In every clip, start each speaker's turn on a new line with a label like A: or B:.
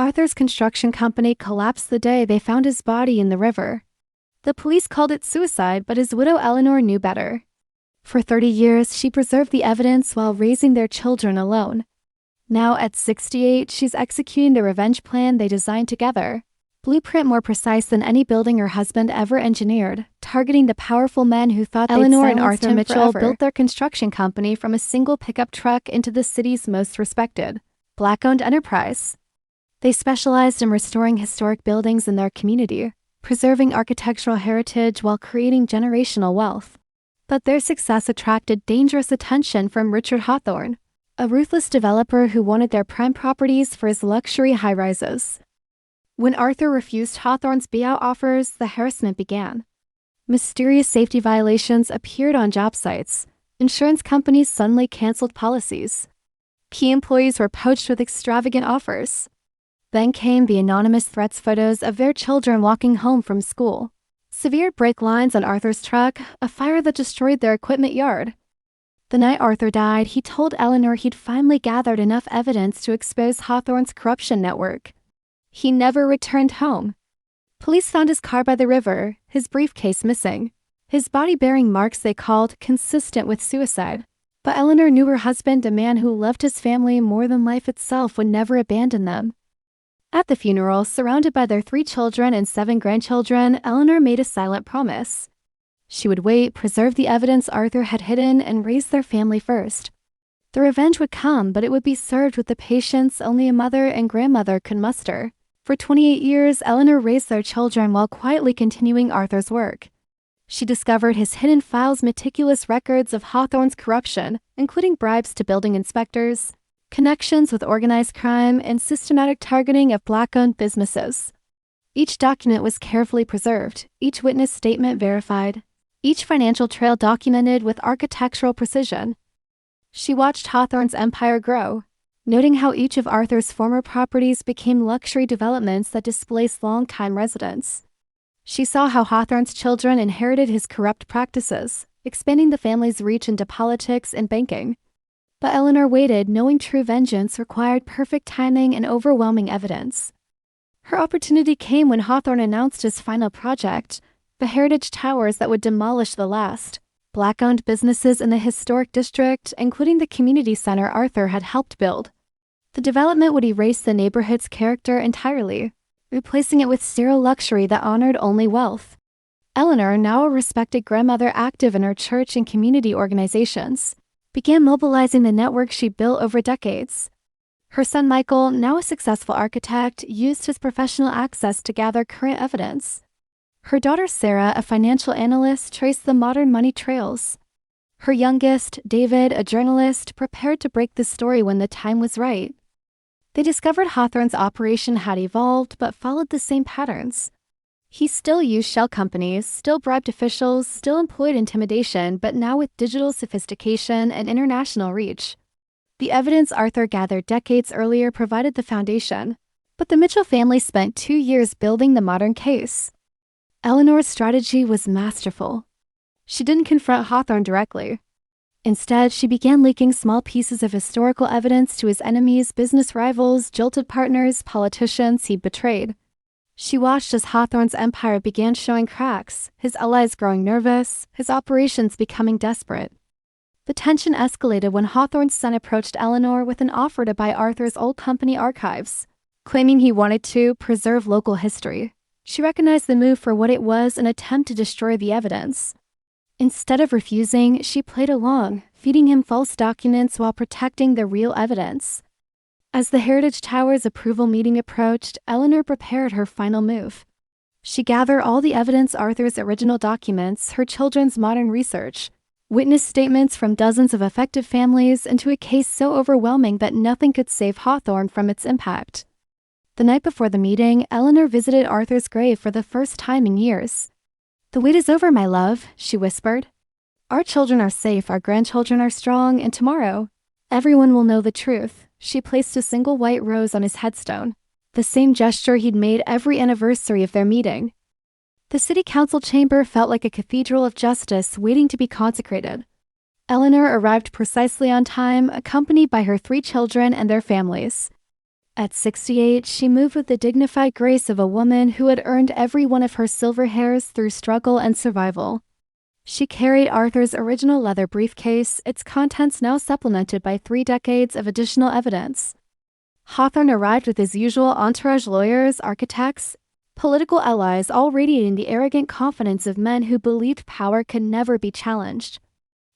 A: Arthur's construction company collapsed the day they found his body in the river. The police called it suicide, but his widow Eleanor knew better. For 30 years, she preserved the evidence while raising their children alone. Now, at 68, she's executing the revenge plan they designed together. Blueprint more precise than any building her husband ever engineered, targeting the powerful men who thought Eleanor and Arthur Mitchell built their construction company from a single pickup truck into the city's most respected, Black-owned enterprise. They specialized in restoring historic buildings in their community, preserving architectural heritage while creating generational wealth. But their success attracted dangerous attention from Richard Hawthorne, a ruthless developer who wanted their prime properties for his luxury high-rises. When Arthur refused Hawthorne's buyout offers, the harassment began. Mysterious safety violations appeared on job sites. Insurance companies suddenly canceled policies. Key employees were poached with extravagant offers. Then came the anonymous threats photos of their children walking home from school. Severe brake lines on Arthur's truck, a fire that destroyed their equipment yard. The night Arthur died, he told Eleanor he'd finally gathered enough evidence to expose Hawthorne's corruption network. He never returned home. Police found his car by the river, his briefcase missing, his body bearing marks they called consistent with suicide. But Eleanor knew her husband, a man who loved his family more than life itself, would never abandon them. At the funeral, surrounded by their 3 children and 7 grandchildren, Eleanor made a silent promise. She would wait, preserve the evidence Arthur had hidden, and raise their family first. The revenge would come, but it would be served with the patience only a mother and grandmother could muster. For 28 years, Eleanor raised their children while quietly continuing Arthur's work. She discovered his hidden files, meticulous records of Hawthorne's corruption, including bribes to building inspectors, connections with organized crime, and systematic targeting of Black-owned businesses. Each document was carefully preserved, each witness statement verified, each financial trail documented with architectural precision. She watched Hawthorne's empire grow, noting how each of Arthur's former properties became luxury developments that displaced long-time residents. She saw how Hawthorne's children inherited his corrupt practices, expanding the family's reach into politics and banking. But Eleanor waited, knowing true vengeance required perfect timing and overwhelming evidence. Her opportunity came when Hawthorne announced his final project, the heritage towers that would demolish the last Black-owned businesses in the historic district, including the community center Arthur had helped build. The development would erase the neighborhood's character entirely, replacing it with sterile luxury that honored only wealth. Eleanor, now a respected grandmother active in her church and community organizations, began mobilizing the network she built over decades. Her son Michael, now a successful architect, used his professional access to gather current evidence. Her daughter Sarah, a financial analyst, traced the modern money trails. Her youngest, David, a journalist, prepared to break the story when the time was right. They discovered Hawthorne's operation had evolved but followed the same patterns. He still used shell companies, still bribed officials, still employed intimidation, but now with digital sophistication and international reach. The evidence Arthur gathered decades earlier provided the foundation, but the Mitchell family spent 2 years building the modern case. Eleanor's strategy was masterful. She didn't confront Hawthorne directly. Instead, she began leaking small pieces of historical evidence to his enemies, business rivals, jilted partners, politicians he'd betrayed. She watched as Hawthorne's empire began showing cracks, his allies growing nervous, his operations becoming desperate. The tension escalated when Hawthorne's son approached Eleanor with an offer to buy Arthur's old company archives, claiming he wanted to preserve local history. She recognized the move for what it was, an attempt to destroy the evidence. Instead of refusing, she played along, feeding him false documents while protecting the real evidence. As the Heritage Tower's approval meeting approached, Eleanor prepared her final move. She gathered all the evidence, Arthur's original documents, her children's modern research, witness statements from dozens of affected families, into a case so overwhelming that nothing could save Hawthorne from its impact. The night before the meeting, Eleanor visited Arthur's grave for the first time in years. "The wait is over, my love," she whispered. "Our children are safe, our grandchildren are strong, and tomorrow, everyone will know the truth." She placed a single white rose on his headstone, the same gesture he'd made every anniversary of their meeting. The city council chamber felt like a cathedral of justice waiting to be consecrated. Eleanor arrived precisely on time, accompanied by her 3 children and their families. At 68, she moved with the dignified grace of a woman who had earned every one of her silver hairs through struggle and survival. She carried Arthur's original leather briefcase, its contents now supplemented by 3 decades of additional evidence. Hawthorne arrived with his usual entourage: lawyers, architects, political allies, all radiating the arrogant confidence of men who believed power could never be challenged.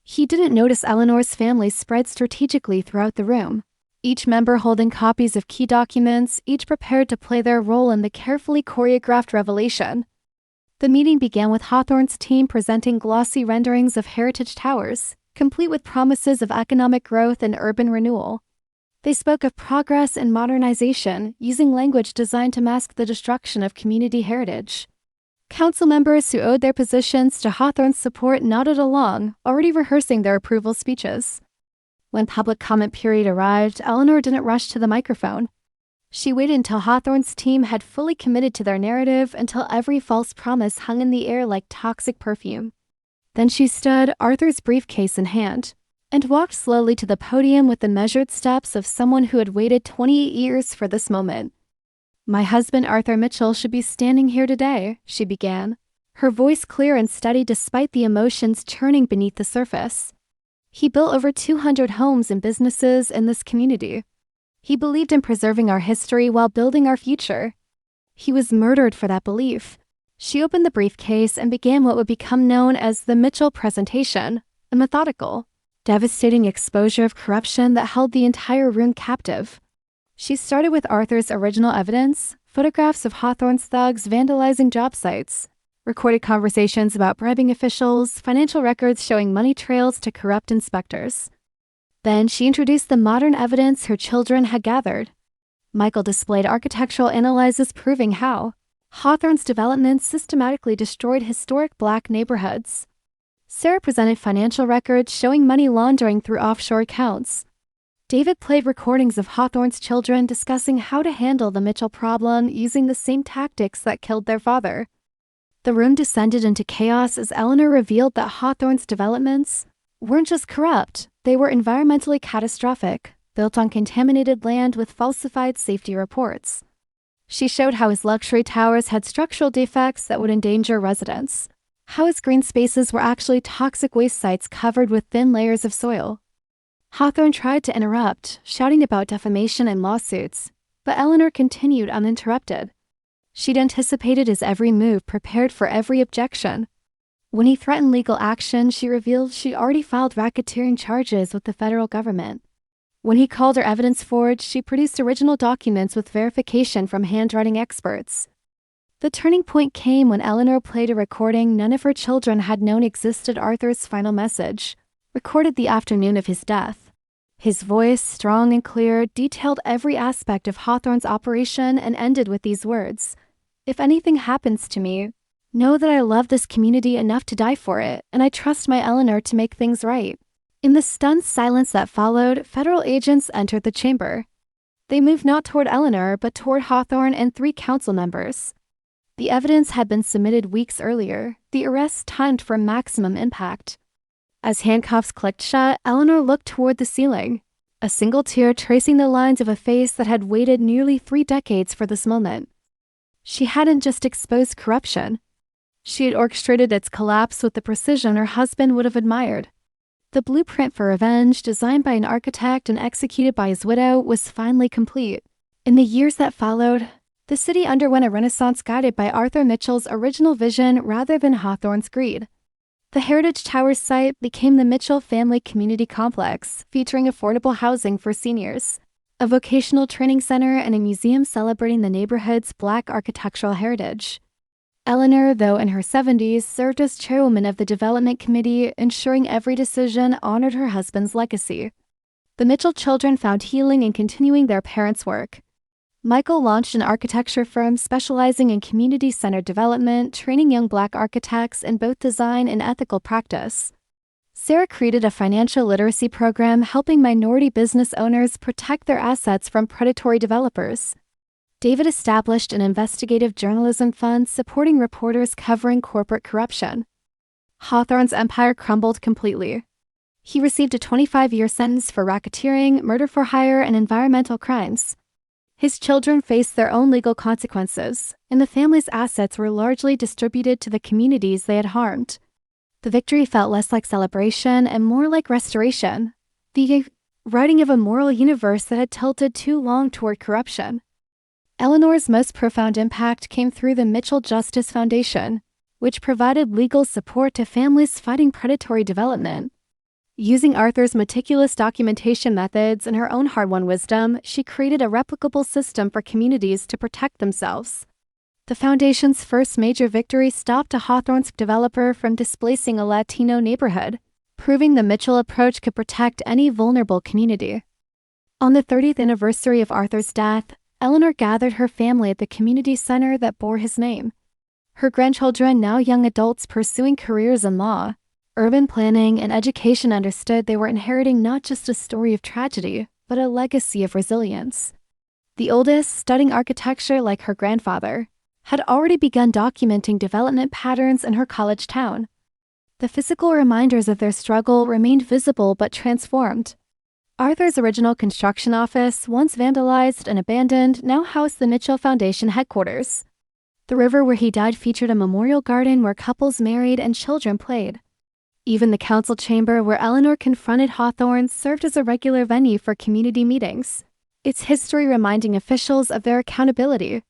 A: He didn't notice Eleanor's family spread strategically throughout the room, each member holding copies of key documents, each prepared to play their role in the carefully choreographed revelation. The meeting began with Hawthorne's team presenting glossy renderings of heritage towers, complete with promises of economic growth and urban renewal. They spoke of progress and modernization, using language designed to mask the destruction of community heritage. Council members who owed their positions to Hawthorne's support nodded along, already rehearsing their approval speeches. When public comment period arrived, Eleanor didn't rush to the microphone. She waited until Hawthorne's team had fully committed to their narrative, until every false promise hung in the air like toxic perfume. Then she stood, Arthur's briefcase in hand, and walked slowly to the podium with the measured steps of someone who had waited 28 years for this moment. "My husband, Arthur Mitchell, should be standing here today," she began, her voice clear and steady despite the emotions churning beneath the surface. "He built over 200 homes and businesses in this community. He believed in preserving our history while building our future. He was murdered for that belief." She opened the briefcase and began what would become known as the Mitchell presentation, a methodical, devastating exposure of corruption that held the entire room captive. She started with Arthur's original evidence, photographs of Hawthorne's thugs vandalizing job sites, recorded conversations about bribing officials, financial records showing money trails to corrupt inspectors. Then she introduced the modern evidence her children had gathered. Michael displayed architectural analyses proving how Hawthorne's developments systematically destroyed historic Black neighborhoods. Sarah presented financial records showing money laundering through offshore accounts. David played recordings of Hawthorne's children discussing how to handle the Mitchell problem using the same tactics that killed their father. The room descended into chaos as Eleanor revealed that Hawthorne's developments weren't just corrupt, they were environmentally catastrophic, built on contaminated land with falsified safety reports. She showed how his luxury towers had structural defects that would endanger residents, how his green spaces were actually toxic waste sites covered with thin layers of soil. Hawthorne tried to interrupt, shouting about defamation and lawsuits, but Eleanor continued uninterrupted. She'd anticipated his every move, prepared for every objection. When he threatened legal action, she revealed she'd already filed racketeering charges with the federal government. When he called her evidence forged, she produced original documents with verification from handwriting experts. The turning point came when Eleanor played a recording none of her children had known existed: Arthur's final message, recorded the afternoon of his death. His voice, strong and clear, detailed every aspect of Hawthorne's operation and ended with these words: "If anything happens to me, know that I love this community enough to die for it, and I trust my Eleanor to make things right." In the stunned silence that followed, federal agents entered the chamber. They moved not toward Eleanor, but toward Hawthorne and 3 council members. The evidence had been submitted weeks earlier, the arrest timed for maximum impact. As handcuffs clicked shut, Eleanor looked toward the ceiling, a single tear tracing the lines of a face that had waited nearly 3 decades for this moment. She hadn't just exposed corruption. She had orchestrated its collapse with the precision her husband would have admired. The blueprint for revenge, designed by an architect and executed by his widow, was finally complete. In the years that followed, the city underwent a renaissance guided by Arthur Mitchell's original vision rather than Hawthorne's greed. The Heritage Towers site became the Mitchell Family Community Complex, featuring affordable housing for seniors, a vocational training center, and a museum celebrating the neighborhood's Black architectural heritage. Eleanor, though in her 70s, served as chairwoman of the development committee, ensuring every decision honored her husband's legacy. The Mitchell children found healing in continuing their parents' work. Michael launched an architecture firm specializing in community-centered development, training young Black architects in both design and ethical practice. Sarah created a financial literacy program helping minority business owners protect their assets from predatory developers. David established an investigative journalism fund supporting reporters covering corporate corruption. Hawthorne's empire crumbled completely. He received a 25-year sentence for racketeering, murder for hire, and environmental crimes. His children faced their own legal consequences, and the family's assets were largely distributed to the communities they had harmed. The victory felt less like celebration and more like restoration, the writing of a moral universe that had tilted too long toward corruption. Eleanor's most profound impact came through the Mitchell Justice Foundation, which provided legal support to families fighting predatory development. Using Arthur's meticulous documentation methods and her own hard-won wisdom, she created a replicable system for communities to protect themselves. The foundation's first major victory stopped a Hawthorne's developer from displacing a Latino neighborhood, proving the Mitchell approach could protect any vulnerable community. On the 30th anniversary of Arthur's death, Eleanor gathered her family at the community center that bore his name. Her grandchildren, now young adults pursuing careers in law, urban planning, and education, understood they were inheriting not just a story of tragedy, but a legacy of resilience. The oldest, studying architecture like her grandfather, had already begun documenting development patterns in her college town. The physical reminders of their struggle remained visible but transformed. Arthur's original construction office, once vandalized and abandoned, now housed the Mitchell Foundation headquarters. The river where he died featured a memorial garden where couples married and children played. Even the council chamber where Eleanor confronted Hawthorne served as a regular venue for community meetings, its history reminding officials of their accountability.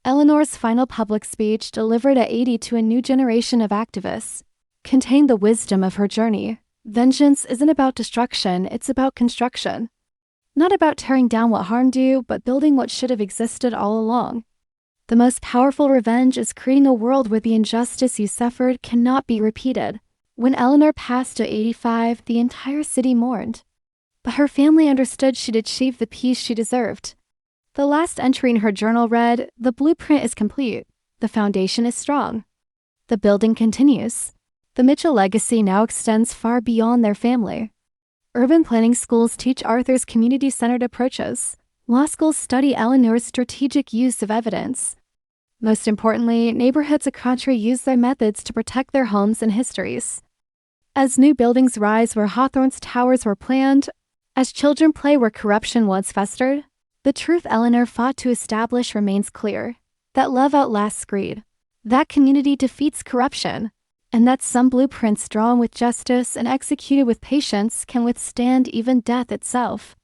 A: Eleanor's final public speech, delivered at 80 to a new generation of activists, contained the wisdom of her journey. Vengeance isn't about destruction, it's about construction. Not about tearing down what harmed you, but building what should have existed all along. The most powerful revenge is creating a world where the injustice you suffered cannot be repeated. When Eleanor passed at 85, the entire city mourned. But her family understood she'd achieved the peace she deserved. The last entry in her journal read, "The blueprint is complete. The foundation is strong. The building continues." The Mitchell legacy now extends far beyond their family. Urban planning schools teach Arthur's community-centered approaches. Law schools study Eleanor's strategic use of evidence. Most importantly, neighborhoods across the country use their methods to protect their homes and histories. As new buildings rise where Hawthorne's towers were planned, as children play where corruption once festered, the truth Eleanor fought to establish remains clear: that love outlasts greed, that community defeats corruption, and that some blueprints drawn with justice and executed with patience can withstand even death itself.